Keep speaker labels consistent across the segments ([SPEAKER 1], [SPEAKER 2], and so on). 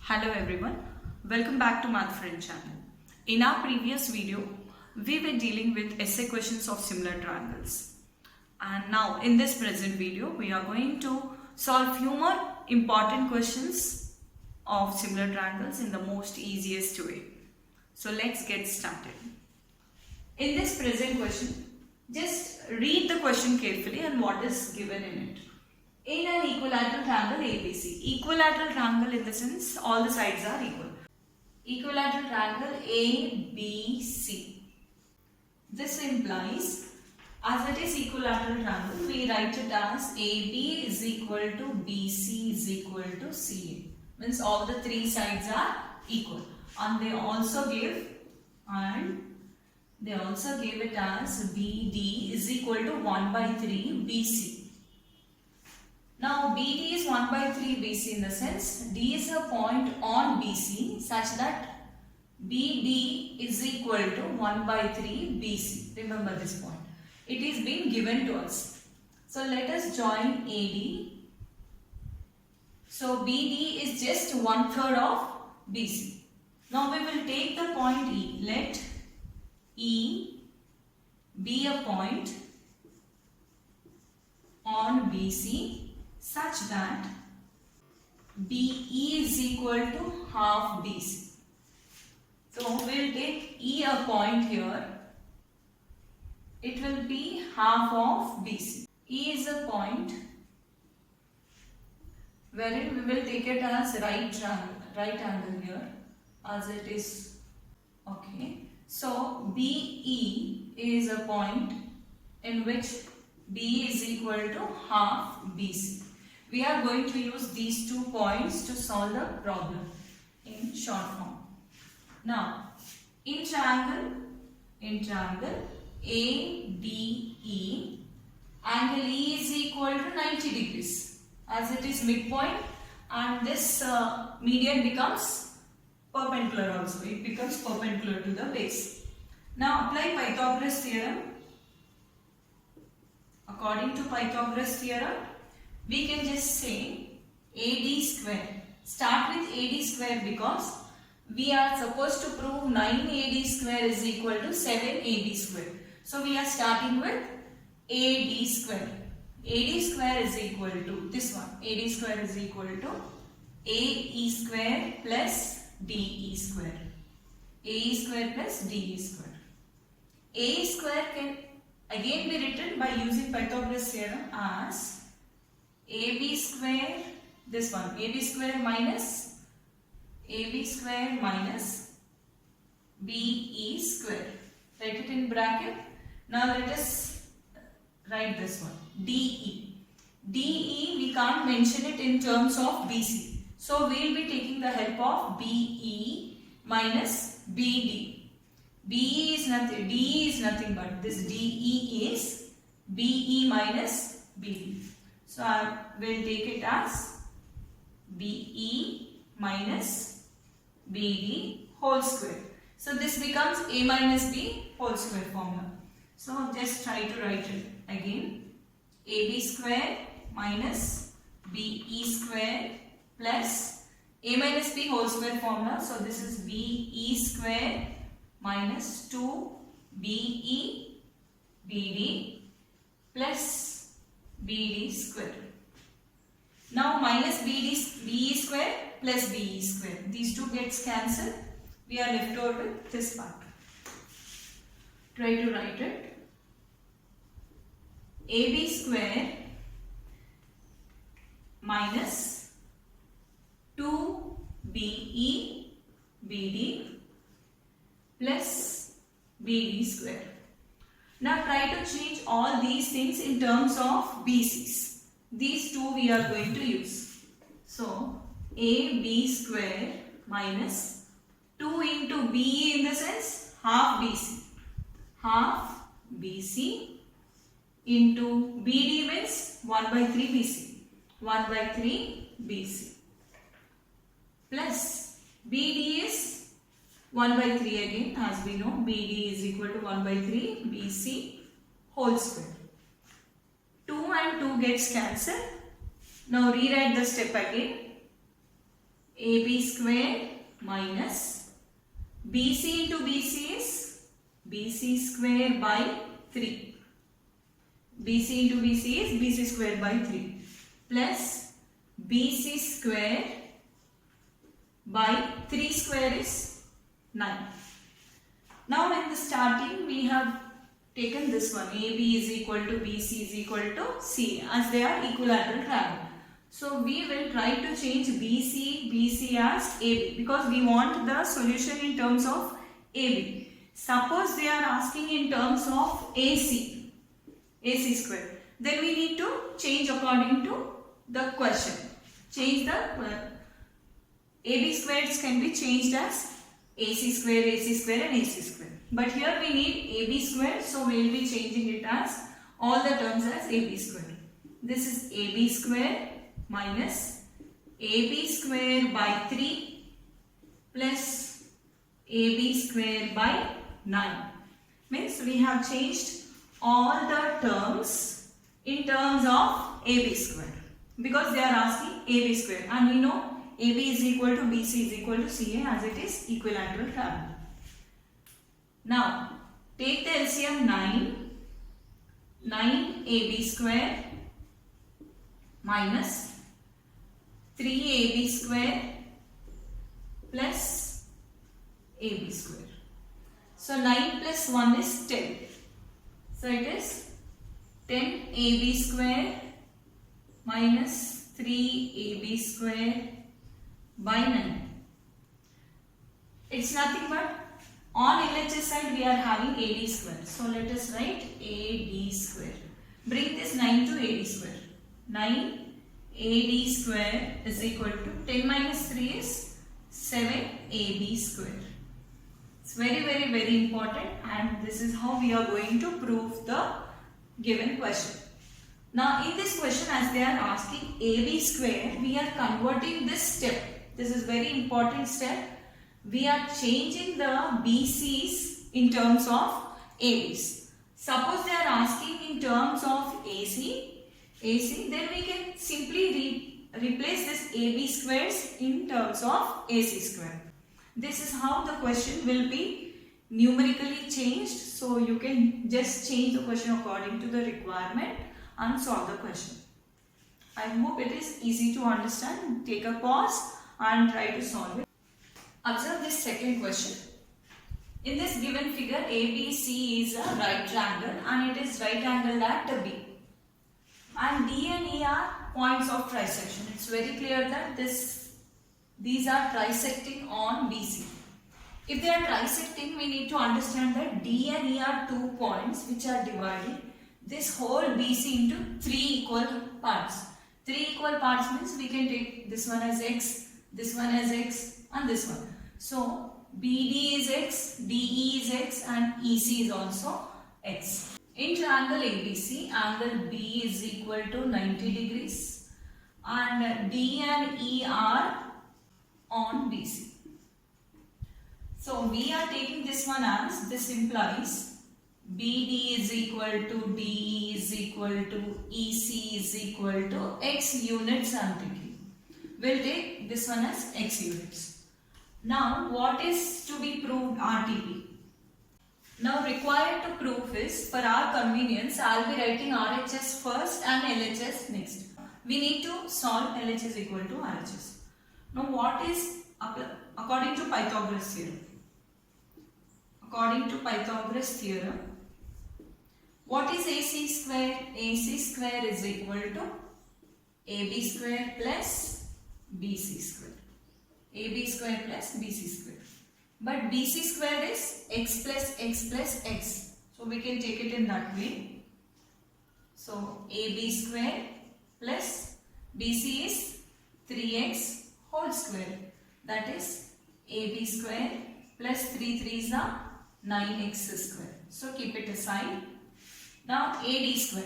[SPEAKER 1] Hello everyone, welcome back to Math Friend channel. In our previous video, we were dealing with essay questions of similar triangles. And now in this present video, we are going to solve few more important questions of similar triangles in the most easiest way. So let's get started. In this present question, just read the question carefully and what is given in it. In an equilateral triangle ABC. Equilateral triangle in the sense all the sides are equal. Equilateral triangle ABC. This implies as it is equilateral triangle, we write it as AB is equal to BC is equal to CA. Means all the three sides are equal. And they also give it as BD is equal to 1 by 3 BC. Now BD is 1 by 3 BC in the sense D is a point on BC such that BD is equal to 1 by 3 BC. Remember this point. It is being given to us. So let us join AD. So BD is just 1/3 of BC. Now we will take the point E. Let E be a point on BC such that BE is equal to half BC. So we will take E a point here. It will be half of BC. E is a point wherein we will take it as right angle here as it is. Okay. So BE is a point in which B is equal to half BC. We are going to use these 2 points to solve the problem in short form. Now, in triangle ADE, angle E is equal to 90 degrees as it is midpoint, and this median becomes perpendicular also. It becomes perpendicular to the base. Now, apply Pythagoras theorem. According to Pythagoras theorem, we can just say AD square. Start with AD square because we are supposed to prove 9AD square is equal to 7AD square. So we are starting with AD square. AD square is equal to this one. AD square is equal to AE square plus DE square. AE square plus DE square. AE square can again be written by using Pythagoras theorem as AB square, this one, AB square minus BE square. Write it in bracket. Now let us write this one, DE. DE we can't mention it in terms of BC. So we will be taking the help of BE minus BD. BE is nothing, DE is nothing but this DE is BE minus BD. So I will take it as BE minus BD whole square. So this becomes A minus B whole square formula. So just try to write it again. AB square minus BE square plus A minus B whole square formula. So this is BE square minus 2BE BD plus BD square. Now minus BE square plus BE square. These two gets cancelled. We are left over with this part. Try to write it. AB square minus 2BE BD plus BD square. Now try to change all these things in terms of BCs. These two we are going to use. So AB square minus 2 into BE in the sense half BC. Half BC into BD means 1 by 3 BC. 1 by 3 BC. Plus BD is 1 by 3 again, as we know, BD is equal to 1 by 3 BC whole square. 2 and 2 gets cancelled. Now rewrite the step again. AB square minus BC into BC is BC square by 3. BC into BC is BC square by 3 plus BC square by 3 square is 9. Now in the starting we have taken this one, AB is equal to BC is equal to CA, as they are equilateral triangle. So we will try to change BC as AB because we want the solution in terms of AB. Suppose they are asking in terms of AC square. Then we need to change according to the question. Change the AB squares can be changed as AC square and AC square. But here we need AB square, so we will be changing it as all the terms as AB square. This is AB square minus AB square by 3 plus AB square by 9. Means we have changed all the terms in terms of AB square because they are asking AB square, and we know AB is equal to BC is equal to CA as it is equilateral triangle. Now take the LCM 9 AB square minus 3AB square plus AB square. So 9 plus 1 is 10. So it is 10AB square minus 3AB square by 9. It's nothing but on LHS side we are having AD square. So let us write AD square. Bring this 9 to AD square. 9 AD square is equal to 10 minus 3 is 7 AB square. It's very important, and this is how we are going to prove the given question. Now in this question, as they are asking AB square, we are converting this step. This is very important step. We are changing the BCs in terms of ABs. Suppose they are asking in terms of AC, then we can simply replace this AB squares in terms of AC square. This is how the question will be numerically changed. So you can just change the question according to the requirement and solve the question. I hope it is easy to understand. Take a pause and try to solve it. Observe this second question. In this given figure, ABC is a right triangle and it is right angled at B. And D and E are points of trisection. It's very clear that these are trisecting on BC. If they are trisecting, we need to understand that D and E are 2 points which are dividing this whole BC into 3 equal parts. 3 equal parts means we can take this one as X, this one as X, and this one. So BD is X, DE is X, and EC is also X. In triangle ABC, angle B is equal to 90 degrees and D and E are on BC. So we are taking this one as, this implies BD is equal to DE is equal to EC is equal to X units I am taking. We'll take this one as X units. Now what is to be proved? RTP. Now required to prove is, for our convenience, I'll be writing RHS first and LHS next. We need to solve LHS equal to RHS. Now what is, according to Pythagoras theorem? According to Pythagoras theorem, what is AC square? AC square is equal to AB square plus BC square. AB square plus BC square. But BC square is X plus X plus X. So we can take it in that way. So AB square plus BC is 3X whole square. That is AB square plus 3 3s are 9X square. So keep it aside. Now AD square.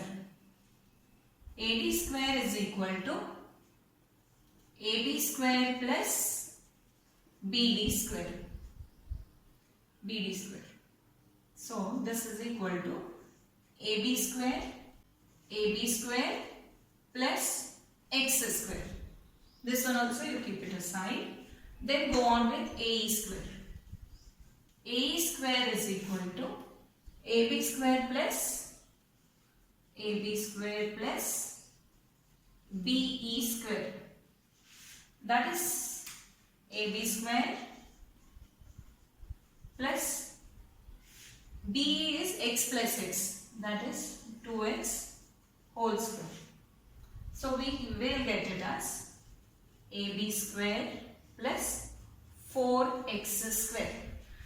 [SPEAKER 1] AD square is equal to AB square plus BD square. BD square. So this is equal to AB square plus X square. This one also you keep it aside. Then go on with AE square. AE square is equal to AB square plus BE square. That is AB square plus BE is x plus x. That is 2x whole square. So we will get it as AB square plus 4x square.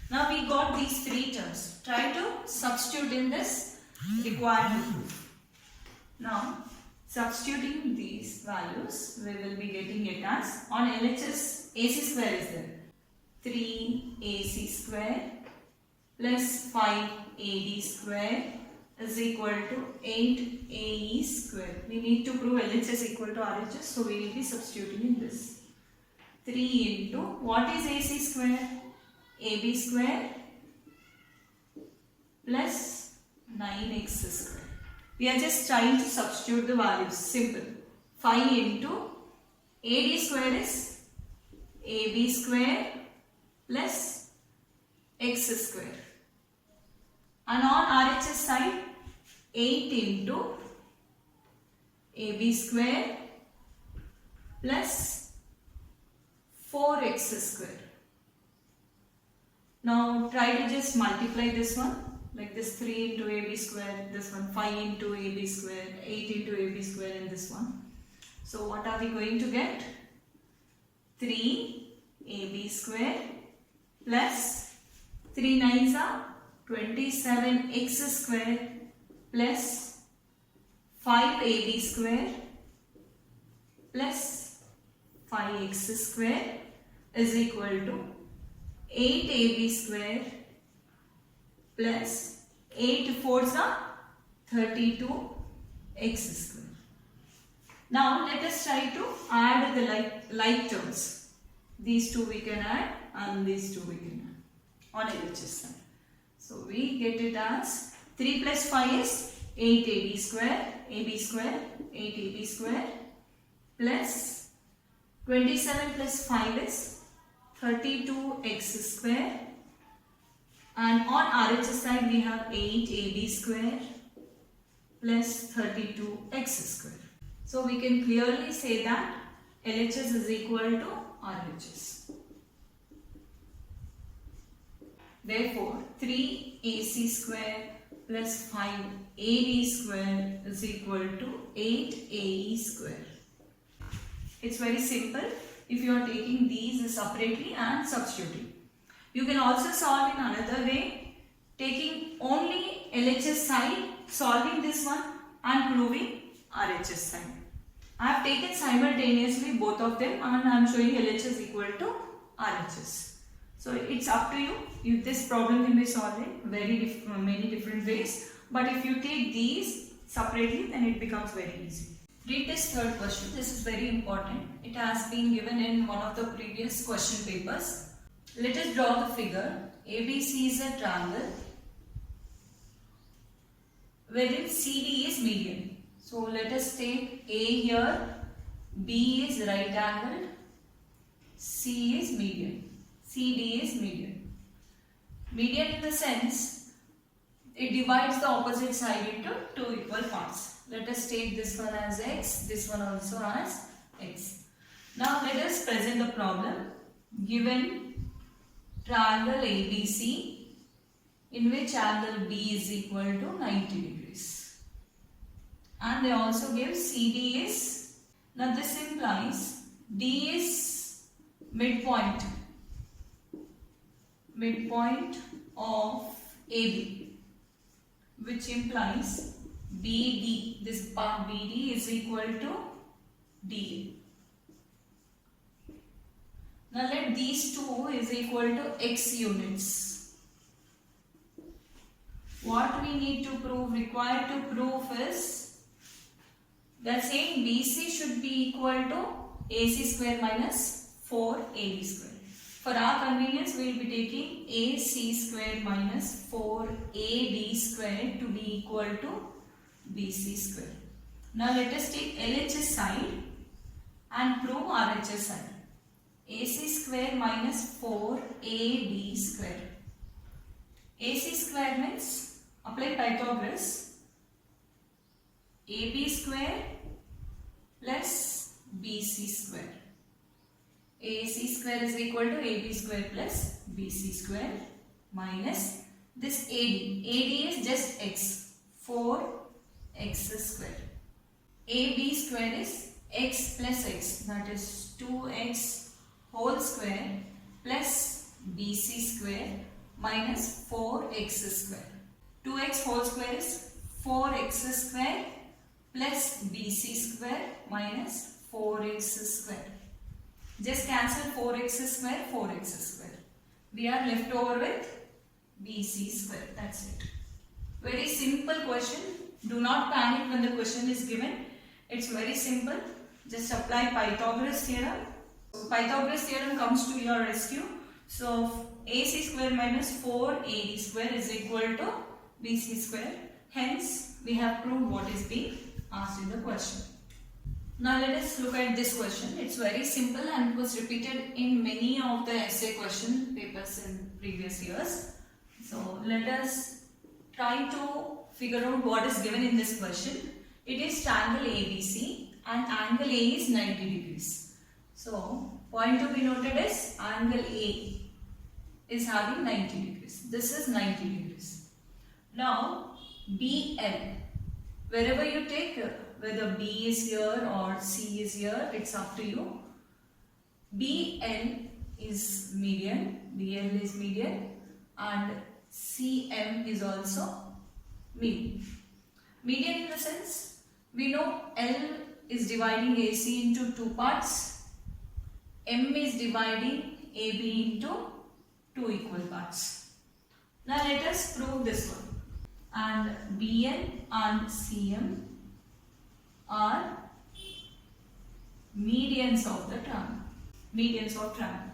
[SPEAKER 1] Now we got these three terms. Try to substitute in this required proof. Now substituting these values, we will be getting it as, on LHS AC square is there. 3AC square plus 5AD square is equal to 8AE square. We need to prove LHS equal to RHS, so we will be substituting in this. 3 into, what is AC square? AB square plus 9x square. We are just trying to substitute the values. Simple. 5 into AD square is AB square plus x square. And on RHS side, 8 into AB square plus 4x square. Now try to just multiply this one, like this 3 into AB square, this one 5 into AB square, 8 into AB square, and this one. So what are we going to get? 3 AB square plus 3 9s are 27x square plus 5 AB square plus 5x square is equal to 8 AB square plus 8 4s are 32 x square. Now let us try to add the like terms. These two we can add and these two we can add on LHS side. So we get it as 3 plus 5 is 8 AB square, 8 AB square plus 27 plus 5 is 32x square, and on RHS side we have 8AB square plus 32x square. So we can clearly say that LHS is equal to RHS. Therefore 3AC square plus 5AD square is equal to 8AE square. It's very simple if you are taking these separately and substituting. You can also solve in another way, taking only LHS side, solving this one and proving RHS side. I have taken simultaneously both of them and I am showing LHS equal to RHS. So it's up to you. This problem can be solved in many different ways. But if you take these separately, then it becomes very easy. Read this third question. This is very important. It has been given in one of the previous question papers. Let us draw the figure. ABC is a triangle wherein CD is median. So let us take A here, B is right angled, C is median, CD is median. Median in the sense it divides the opposite side into two equal parts. Let us take this one as x, this one also as x. Now let us present the problem. Given triangle ABC in which angle B is equal to 90 degrees. And they also give CD is, now this implies D is midpoint of AB, which implies BD, this part BD is equal to DA. Now let these two is equal to x units. What we need to prove, required to prove is, they are saying BC should be equal to AC square minus 4AB square. For our convenience, we will be taking AC square minus 4AD square to be equal to BC square. Now let us take LHS side and prove RHS side. AC square minus 4AB square. AC square means, apply Pythagoras, AB square plus BC square. AC square is equal to AB square plus BC square minus this AD. AD is just x, 4x square. AB square is x plus x, that is 2x whole square plus BC square minus 4x square. 2x whole square is 4x square plus BC square minus 4x square. Just cancel 4x square, 4x square. We are left over with BC square. That's it. Very simple question. Do not panic when the question is given. It's very simple. Just apply Pythagoras theorem. So Pythagoras theorem comes to your rescue. So AC square minus 4AD square is equal to BC square. Hence, we have proved what is being asked in the question. Now let us look at this question. It's very simple and was repeated in many of the essay question papers in previous years. So let us try to figure out what is given in this question. It is triangle ABC and angle A is 90 degrees. So point to be noted is angle A is having 90 degrees. This is 90 degrees. Now BL, wherever you take, whether B is here or C is here, it's up to you. BL is median, BL is median and CM is also median. Median in the sense, we know L is dividing AC into two parts, M is dividing AB into two equal parts. Now let us prove this one. And BL and CM are medians of the triangle. Medians of triangle.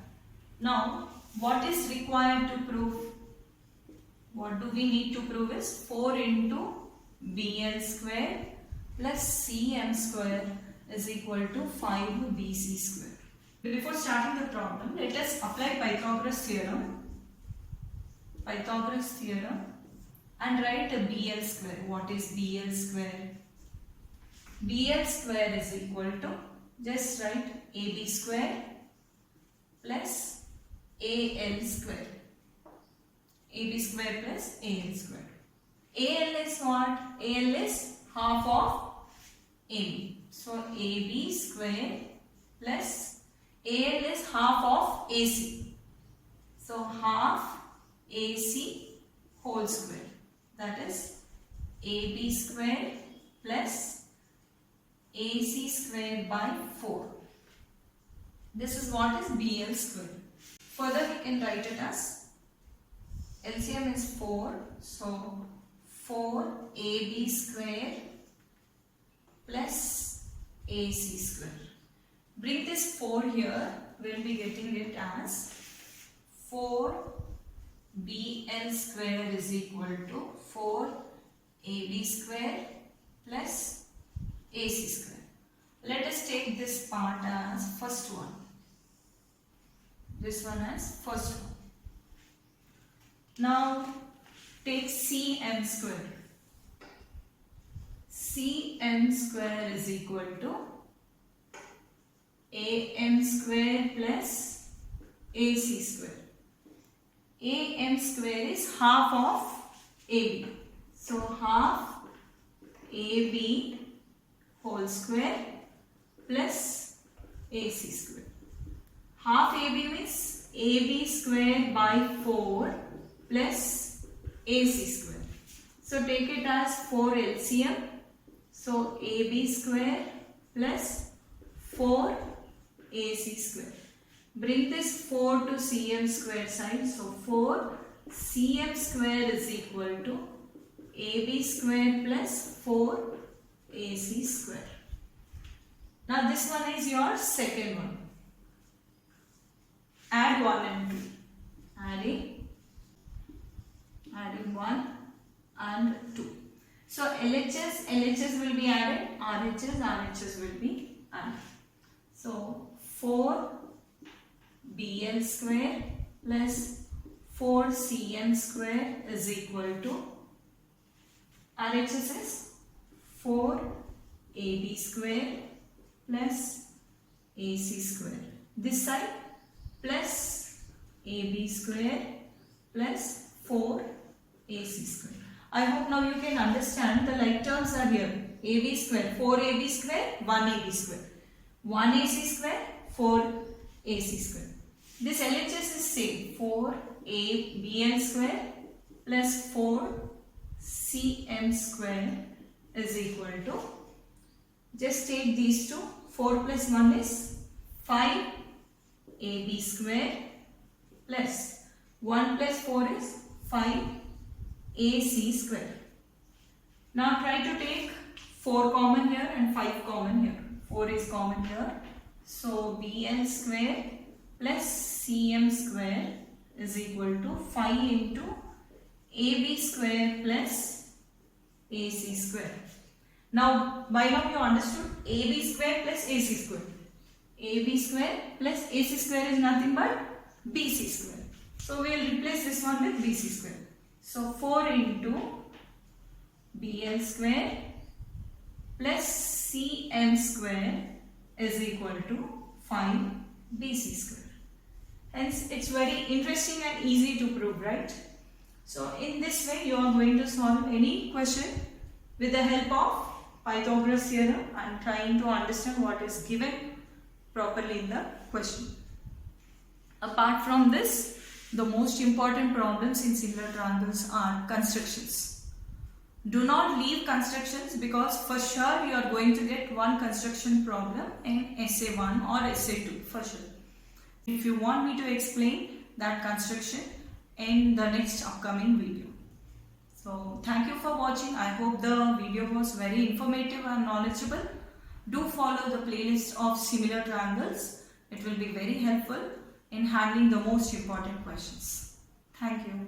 [SPEAKER 1] Now, what is required to prove? What do we need to prove is 4 into BL square plus CM square is equal to 5 BC square. Before starting the problem, let us apply Pythagoras theorem. Pythagoras theorem and write a BL square. What is BL square? BL square is equal to, just write AB square plus AL square. AB square plus AL square. AL is what? AL is half of AB. So AB square plus AL is half of AC. So half AC whole square. That is AB square plus AC square by 4. This is what is BL square. Further we can write it as LCM is 4. So 4 AB square plus AC square. Bring this 4 here. We'll be getting it as 4 BL square is equal to 4 AB square plus AC square. Let us take this part as first one. This one as first one. Now take CM square. CM square is equal to AM square plus AC square. AM square is half of AB. So half AB whole square plus AC square. Half AB means AB square by 4 plus AC square. So take it as 4 LCM. So AB square plus 4 AC square. Bring this 4 to CM square side. So 4 CM square is equal to AB square plus 4 AC square. Now this one is your second one. Add 1 and 2. Adding 1 and 2. So LHS will be added, RHS will be added. So 4 BL square plus 4CM square is equal to RHS is 4AB square plus AC square. This side plus AB square plus 4AC square. I hope now you can understand the like terms are here. AB square, 4AB square, 1AB square. 1AC square, 4AC square. This LHS is same. 4ABL square plus 4CM square is equal to, just take these two, 4 plus 1 is 5AB square plus 1 plus 4 is 5AC square. Now try to take 4 common here and 5 common here. 4 is common here. So BL square plus CM square is equal to 5 into AB square plus AC square. Now by now you understood AB square plus AC square. AB square plus AC square is nothing but BC square. So we will replace this one with BC square. So 4 into BL square plus CM square is equal to 5 BC square. Hence it's very interesting and easy to prove, right? So in this way you are going to solve any question with the help of Pythagoras theorem and trying to understand what is given properly in the question. Apart from this, the most important problems in similar triangles are constructions. Do not leave constructions because for sure you are going to get one construction problem in essay 1 or essay 2 for sure. If you want me to explain that construction in the next upcoming video. So thank you for watching. I hope the video was very informative and knowledgeable. Do follow the playlist of similar triangles. It will be very helpful in handling the most important questions. Thank you.